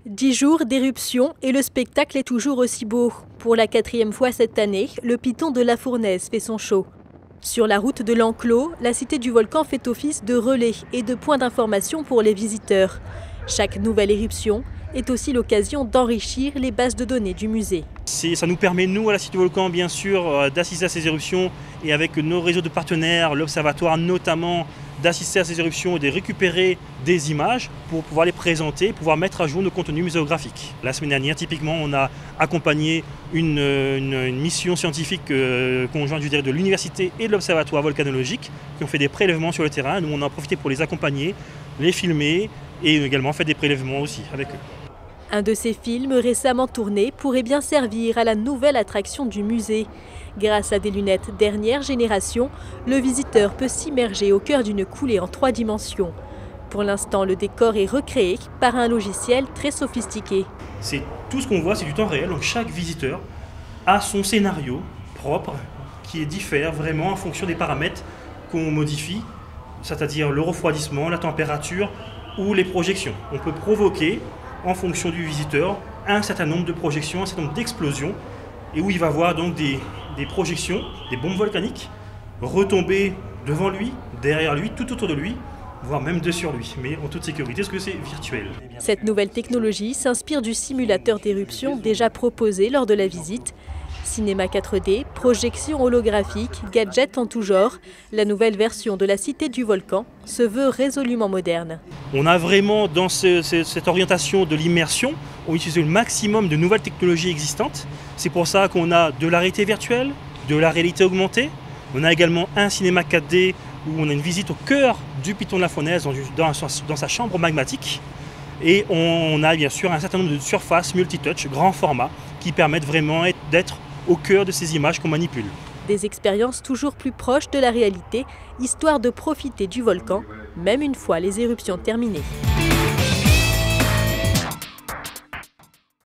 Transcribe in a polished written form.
10 jours d'éruption et le spectacle est toujours aussi beau. Pour la 4e fois cette année, le piton de la Fournaise fait son show. Sur la route de l'Enclos, la cité du volcan fait office de relais et de point d'information pour les visiteurs. Chaque nouvelle éruption est aussi l'occasion d'enrichir les bases de données du musée. Ça nous permet, nous, à la cité du volcan, bien sûr, d'assister à ces éruptions et avec nos réseaux de partenaires, l'Observatoire notamment, d'assister à ces éruptions et de récupérer des images pour pouvoir les présenter, pouvoir mettre à jour nos contenus muséographiques. La semaine dernière, typiquement, on a accompagné une mission scientifique conjointe de l'université et de l'Observatoire volcanologique qui ont fait des prélèvements sur le terrain. Nous, on en a profité pour les accompagner, les filmer et également fait des prélèvements aussi avec eux. Un de ces films récemment tourné pourrait bien servir à la nouvelle attraction du musée. Grâce à des lunettes dernière génération, le visiteur peut s'immerger au cœur d'une coulée en 3 dimensions. Pour l'instant, le décor est recréé par un logiciel très sophistiqué. Tout ce qu'on voit, c'est du temps réel. Donc chaque visiteur a son scénario propre qui diffère vraiment en fonction des paramètres qu'on modifie, c'est-à-dire le refroidissement, la température ou les projections. On peut provoquer en fonction du visiteur un certain nombre de projections, un certain nombre d'explosions, et où il va voir donc des projections, des bombes volcaniques retomber devant lui, derrière lui, tout autour de lui, voire même sur lui, mais en toute sécurité parce que c'est virtuel. Cette nouvelle technologie s'inspire du simulateur d'éruption déjà proposé lors de la visite. Cinéma 4D, projection holographique, gadgets en tout genre, la nouvelle version de la Cité du Volcan se veut résolument moderne. On a vraiment dans cette orientation de l'immersion, on utilise le maximum de nouvelles technologies existantes. C'est pour ça qu'on a de la réalité virtuelle, de la réalité augmentée. On a également un cinéma 4D où on a une visite au cœur du piton de la Fournaise dans sa chambre magmatique. Et on a bien sûr un certain nombre de surfaces multitouch, grand format, qui permettent vraiment d'être au cœur de ces images qu'on manipule. Des expériences toujours plus proches de la réalité, histoire de profiter du volcan, même une fois les éruptions terminées.